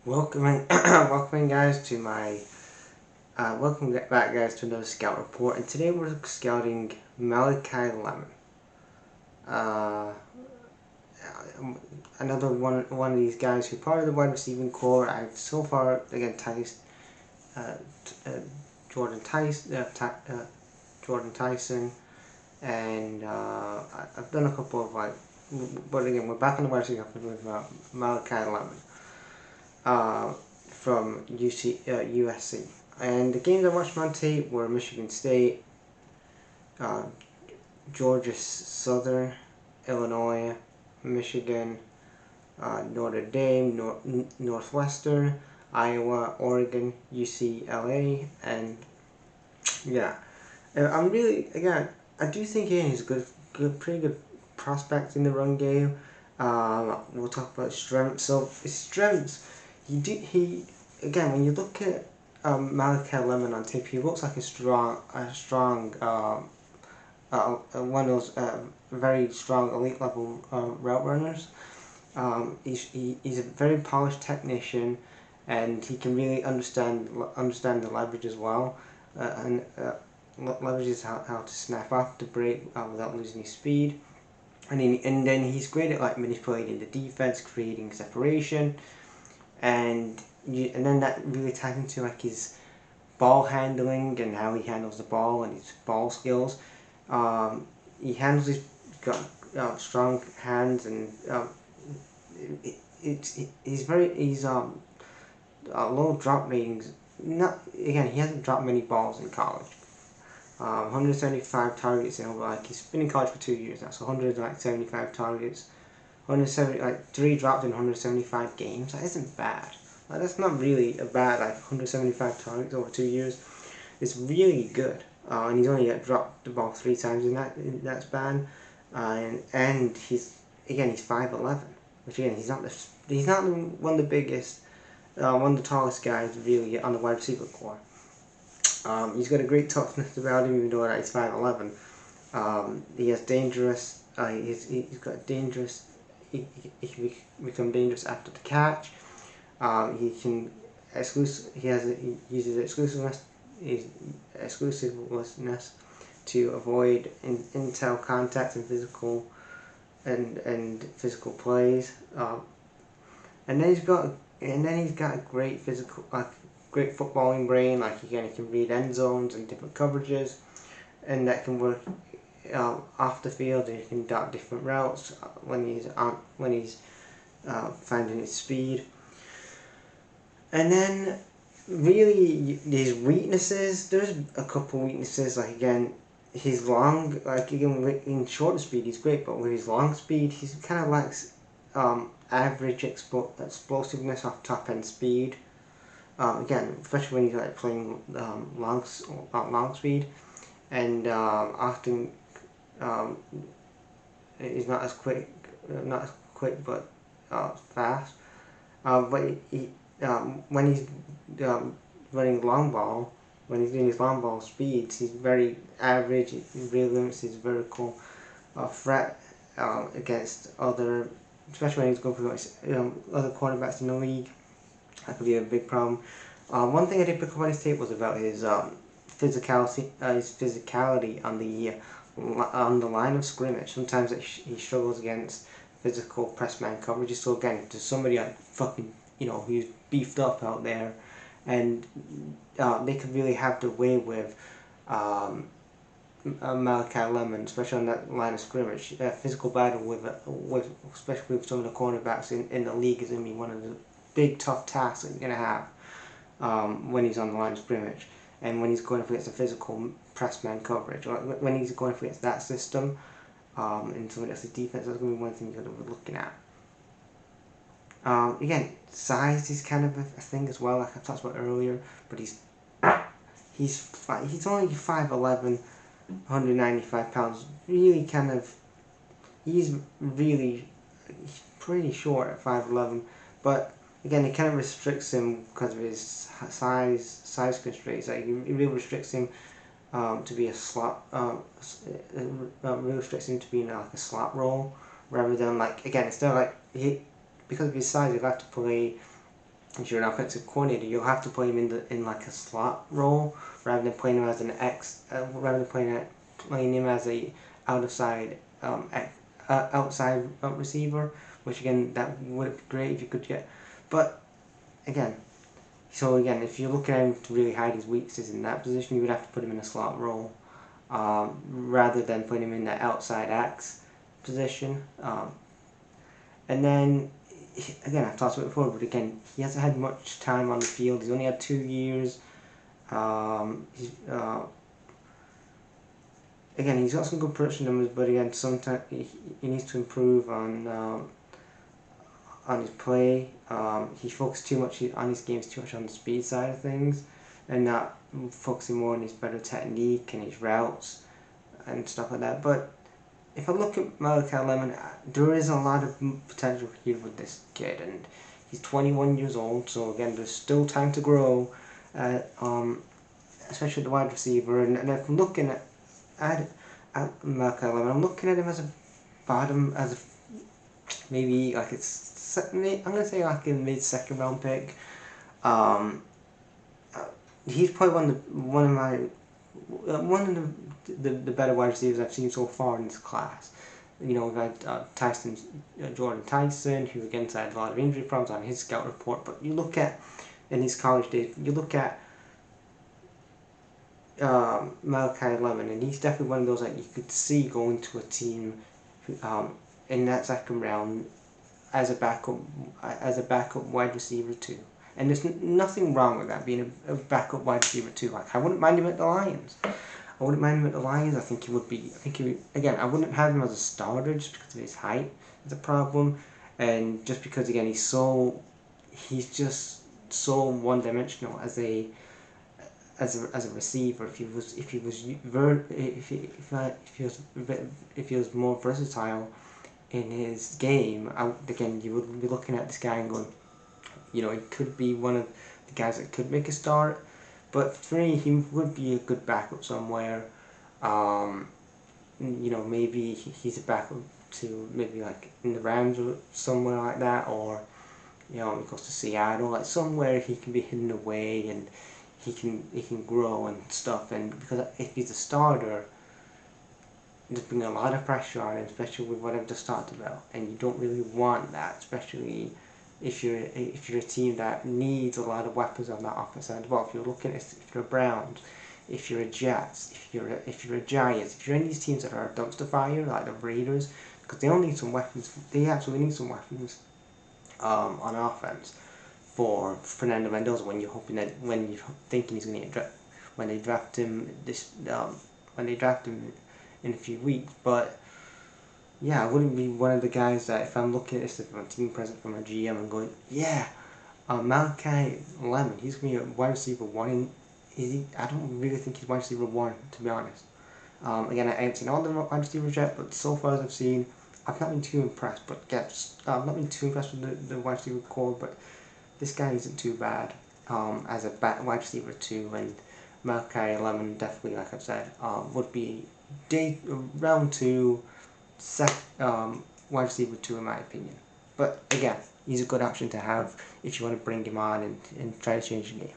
Welcoming guys to my welcome back guys to another scout report, and today we're scouting Malkai Lemon. Uh, Another one of these guys who's part of the wide receiving core. I've so far again uh, uh, Jordan Tyson, Jordan Tyson, and I've done a couple of but again we're back on the wide receiving with Malkai Lemon. Uh, from USC. And the games I watched on tape were Michigan State, uh, Georgia Southern, Illinois, Michigan, Notre Dame, Northwestern, Iowa, Oregon, UCLA, and yeah. I'm really, again, I do think he's pretty good prospect in the run game. We'll talk about strengths. So his strengths, again, when you look at Malkai Lemon on tape, he looks like a strong one of those very strong elite level route runners. He's a very polished technician, and he can really understand the leverage as well, and leverages how to snap off the break without losing his speed. And then he's great at manipulating the defense, creating separation, and then that really ties into his ball handling and how he handles the ball and his ball skills. He handles his got strong hands, and he's low drop ratings. Not again, he hasn't dropped many balls in college. 175 targets in over he's been in college for 2 years now, so 175 targets, 170 3 dropped in 175 games. That isn't bad. That's not really a bad 175 targets over 2 years. It's really good. And he's only dropped the ball 3 times in that span. And he's 5'11", which again he's not one of the biggest, one of the tallest guys really on the wide receiver core. He's got a great toughness about him, even though he's 5'11". He has dangerous. He's got dangerous. He can become dangerous after the catch. He can he uses exclusiveness to avoid intel contact and physical plays. And then he's got a great great footballing brain. Again, he can read end zones and different coverages, and that can work off the field. And he can dot different routes when he's finding his speed. And then, really, his weaknesses. There's a couple weaknesses. Again, his long, again in short speed, he's great, but with his long speed, he kind of lacks average explosiveness off top end speed. Again, especially when he's playing long speed, and often he's not as quick, but fast. But when he's running long ball, when he's doing his long ball speeds, he's very average. He really limits his vertical threat against other, especially when he's going for other quarterbacks in the league. That could be a big problem. One thing I did pick up on his tape was about his physicality on the line of scrimmage. Sometimes he struggles against physical press man coverage. So again, to somebody fucking who's beefed up out there, and they could really have their way with Malkai Lemon, especially on that line of scrimmage. Physical battle with especially with some of the cornerbacks in the league is going to be one of the big tough tasks that you're going to have when he's on the line of scrimmage, and when he's going up against a physical press man coverage, or when he's going up against that system, and somebody else's defense. That's going to be one thing you're going to be looking at. Again, size is kind of a thing as well, like I talked about earlier, but he's only 5'11", 195 pounds. Really he's pretty short at 5'11", but again, it kind of restricts him because of his size constraints. It really restricts him to be a slot. Really restricts him to being a slot role rather than again, instead of because of his size, he'll have to play if you're an offensive coordinator, you'll have to play him in like a slot role rather than playing him as an rather than playing him as a outside outside receiver, which again that would be great if you could get. But again, if you're looking at him to really hide his weaknesses in that position, you would have to put him in a slot role rather than putting him in that outside X position. And then again, I've talked about it before, but again, he hasn't had much time on the field. He's only had 2 years. Again, he's got some good production numbers, but again, sometimes he needs to improve on his play. He focused too much on his games, too much on the speed side of things, and not focusing more on his better technique and his routes and stuff like that. But if I look at Malkai Lemon, there is a lot of potential here with this kid, and he's 21 years old, so again, there's still time to grow, especially the wide receiver. And if I'm looking at Malkai Lemon, I'm looking at him as a bottom, maybe like I'm gonna say like a mid-second round pick. He's probably one of the better wide receivers I've seen so far in this class. We've had Jordan Tyson, who again had a lot of injury problems on his scout report. But you look at in his college days, you look at Malkai Lemon, and he's definitely one of those that you could see going to a team in that second round as a backup wide receiver too. And there's nothing wrong with that, being a backup wide receiver too. Like, I wouldn't mind him at the Lions. I think he would be. Again, I wouldn't have him as a starter just because of his height is a problem, and just because again he's just so one-dimensional as a receiver. If he was more versatile in his game, again you would be looking at this guy and going, he could be one of the guys that could make a start. But for me, he would be a good backup somewhere. Maybe he's a backup to maybe like in the Rams or somewhere like that, or he goes to Seattle, like somewhere he can be hidden away and he can grow and stuff. And because if he's a starter, there's been a lot of pressure on him, especially with what I've just talked about, and you don't really want that, especially if you're a team that needs a lot of weapons on that offense side. Well, if you're a Browns, if you're a Jets, if you're a Giants, if you're any of these teams that are a dumpster fire like the Raiders, because they all need some weapons. They absolutely need some weapons on offense for Fernando Mendoza when you're thinking he's going to get drafted when they draft him in a few weeks. But yeah, I wouldn't be one of the guys that if I'm looking at this as a team president from a GM and going, yeah, Malkai Lemon, he's going to be a wide receiver 1. I don't really think he's wide receiver 1, to be honest. Again, I haven't seen all the wide receivers yet, but so far as I've seen, I've not been too impressed. But I've not been too impressed with the wide receiver core, but this guy isn't too bad as a wide receiver 2, and Malkai Lemon definitely, like I've said, would be round 2, wide receiver 2 in my opinion. But again, he's a good option to have if you want to bring him on and try to change the game.